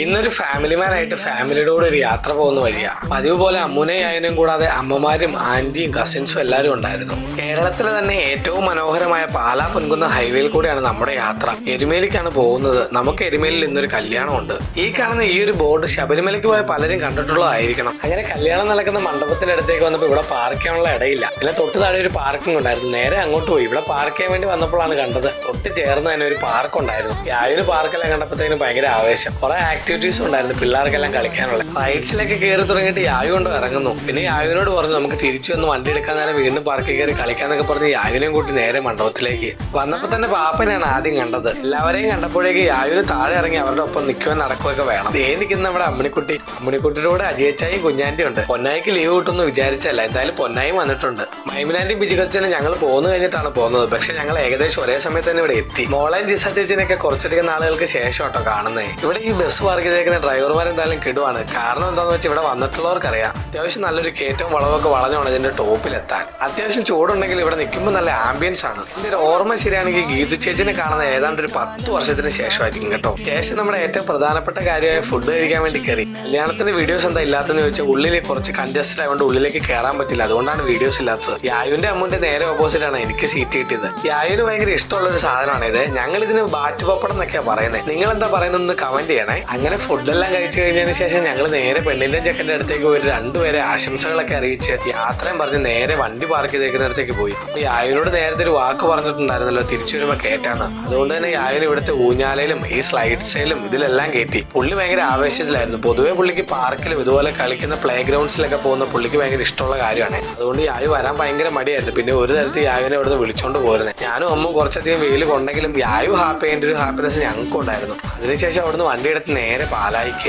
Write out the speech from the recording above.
ഇന്നൊരു ഫാമിലിമാനായിട്ട് ഫാമിലിയുടെ കൂടെ ഒരു യാത്ര പോകുന്ന വഴിയാ. പതിവ് പോലെ അമ്മുനെയും യായനും കൂടാതെ അമ്മമാരും ആന്റിയും കസിൻസും എല്ലാവരും ഉണ്ടായിരുന്നു. കേരളത്തിലെ തന്നെ ഏറ്റവും മനോഹരമായ പാലാ പൊൻകുന്ന ഹൈവേയിൽ കൂടെയാണ് നമ്മുടെ യാത്ര. എരുമേലിക്കാണ് പോകുന്നത്. നമുക്ക് എരുമേലിൽ ഇന്നൊരു കല്യാണമുണ്ട്. ഈ കാണുന്ന ഈ ഒരു ബോർഡ് ശബരിമലയ്ക്ക് പോയ പലരും കണ്ടിട്ടുള്ളതായിരിക്കണം. അങ്ങനെ കല്യാണം നടക്കുന്ന മണ്ഡപത്തിന്റെ അടുത്തേക്ക് വന്നപ്പോൾ ഇവിടെ പാർക്ക് ചെയ്യാനുള്ള ഇടയില്ല. പിന്നെ തൊട്ട് താഴെ ഒരു പാർക്കിംഗ് ഉണ്ടായിരുന്നു. നേരെ അങ്ങോട്ട് പോയി. ഇവിടെ പാർക്ക് ചെയ്യാൻ വേണ്ടി വന്നപ്പോഴാണ് കണ്ടത് തൊട്ട് ചേർന്ന് തന്നെ ഒരു പാർക്ക് ഉണ്ടായിരുന്നു. യായൊരു പാർക്കെല്ലാം കണ്ടപ്പോഴത്തേനും ഭയങ്കര ആവേശം. കുറെ ആക്ടിവിറ്റീസ് ഉണ്ടായിരുന്നു പിള്ളേർക്കെല്ലാം കളിക്കാനുള്ള. റൈഡ്സിലൊക്കെ കയറി തുടങ്ങിയിട്ട് യായു കൊണ്ട് ഇറങ്ങുന്നു. പിന്നെ യായുവിനോട് പറഞ്ഞു നമുക്ക് തിരിച്ചു വന്ന് വണ്ടി എടുക്കാൻ നേരം വീണ്ടും പാർക്കിൽ കയറി കളിക്കാന്നൊക്കെ പറഞ്ഞ് യായുവിനെയും കൂട്ടി നേരെ മണ്ഡപത്തിലേക്ക് വന്നപ്പോൾ തന്നെ പാപ്പനെയാണ് ആദ്യം കണ്ടത്. എല്ലാവരെയും കണ്ടപ്പോഴേക്ക് യായുവിന് താഴെ ഇറങ്ങി അവരുടെ ഒപ്പം നിൽക്കുകയും നടക്കുകയൊക്കെ വേണം. ദേ നിൽക്കുന്ന നമ്മുടെ അമ്മിണിക്കുട്ടിയുടെ കൂടെ അജയച്ചായും കുഞ്ഞാന്റിയും ഉണ്ട്. പൊന്നായിക്ക് ലീവ് കിട്ടുമെന്ന് വിചാരിച്ചല്ല, എന്തായാലും പൊന്നായും വന്നിട്ടുണ്ട്. മൈമിനാന്റിയും ബിജികൊച്ചനും ഞങ്ങൾ പോന്നു കഴിഞ്ഞിട്ടാണ് പോകുന്നത്. പക്ഷെ ഞങ്ങൾ ഏകദേശം ഒരേ സമയത്ത് തന്നെ ഇവിടെ എത്തി. മോളയും ജിസ ചേച്ചിനൊക്കെ കുറച്ചധികം നാളുകൾക്ക് ശേഷം കേട്ടോ കാണുന്നത്. ഇവിടെ ഈ ബസ് പാർക്ക് ചെയ്തേക്കുന്ന ഡ്രൈവർമാർ എന്തായാലും കിടുവാണ്. കാരണം എന്താന്ന് വെച്ചാൽ ഇവിടെ വന്നിട്ടുള്ളവർക്കറിയാം അത്യാവശ്യം നല്ലൊരു കയറ്റവും വളവൊക്കെ വളഞ്ഞാണ് ഇതിന്റെ ടോപ്പിലെത്താൻ. അത്യാവശ്യം ചൂടുണ്ടെങ്കിൽ ഇവിടെ നിൽക്കുമ്പോൾ നല്ല ആംബിയൻസ് ആണ്. എന്റെ ഒരു ഓർമ്മ ശരിയാണെങ്കിൽ ഗീതു ചേച്ചിനെ കാണുന്നത് ഏതാണ്ട് ഒരു 10 വർഷത്തിന് ശേഷമായിരിക്കും കേട്ടോ. ശേഷം നമ്മുടെ ഏറ്റവും പ്രധാനപ്പെട്ട കാര്യമായ ഫുഡ് കഴിക്കാൻ വേണ്ടി കയറി. കല്യാണത്തിന്റെ വീഡിയോസ് എന്താ ഇല്ലാത്തെന്ന് ചോദിച്ചാൽ ഉള്ളിൽ കുറച്ച് കൺജസ്റ്റഡ് ആയതുകൊണ്ട് ഉള്ളിലേക്ക് കയറാൻ പറ്റില്ല. അതുകൊണ്ടാണ് വീഡിയോസ് ഇല്ലാത്തത്. യായുവിന്റെ അമ്മുന്റെ നേരെ ഓപ്പോസിറ്റ് ആണ് എനിക്ക് സീറ്റ് കിട്ടിയത്. യായുവിന് ഭയങ്കര ഇഷ്ടമുള്ള ഒരു സാധനമാണ് ഇത്. ഞങ്ങൾ ഇതിന് ബാറ്റ് പപ്പടം എന്നൊക്കെയാ പറയുന്നത്. നിങ്ങൾ എന്താ പറയുന്നത് കമന്റ് ചെയ്യണേ. അങ്ങനെ ഫുഡെല്ലാം കഴിച്ചു കഴിഞ്ഞതിന് ശേഷം ഞങ്ങൾ നേരെ പെണ്ണിന്റെ ചെക്കന്റെ അടുത്തേക്ക് പോയി രണ്ടുപേരെ ആശംസകളൊക്കെ അറിയിച്ച് യാത്രയും പറഞ്ഞ് നേരെ വണ്ടി പാർക്ക് ചെയ്തേക്കുന്നിടത്തേക്ക് പോയി. അപ്പൊ യായുവിനോട് നേരത്തെ ഒരു വാക്ക് പറഞ്ഞിട്ടുണ്ടായിരുന്നല്ലോ തിരിച്ചു വരുമ്പോ കേട്ടാണ്. അതുകൊണ്ട് തന്നെ യായുവിന് ഇവിടുത്തെ ഊഞ്ഞാലയിലും ഈ സ്ലൈഡ്സിലും ഇതിലെല്ലാം കയറ്റി. പുള്ളി ഭയങ്കര ആവേശത്തിലായിരുന്നു. പൊതുവെ പുള്ളിക്ക് പാർക്കിലും ഇതുപോലെ കളിക്കുന്ന പ്ലേ ഗ്രൗണ്ട്സിലൊക്കെ പോകുന്ന പുള്ളിക്ക് ഭയങ്കര ഇഷ്ടമുള്ള കാര്യമാണ്. അതുകൊണ്ട് യായു വരാൻ ഭയങ്കര മടിയായിരുന്നു. പിന്നെ ഒരു തരത്തിൽ യായുവിനെ ഇവിടുന്ന് വിളിച്ചോണ്ട് പോരുന്നത്. ഞാനും അമ്മ കുറച്ചധികം വെയിൽ കൊണ്ടെങ്കിലും യായു ഹാപ്പി ആയതിന്റെ ഒരു ഹാപ്പിനെസ് ഞങ്ങൾക്കും ഉണ്ടായിരുന്നു. അതിനുശേഷം അവിടുന്ന് വണ്ടി എടുത്ത് നേരെ പാലായിക്ക്.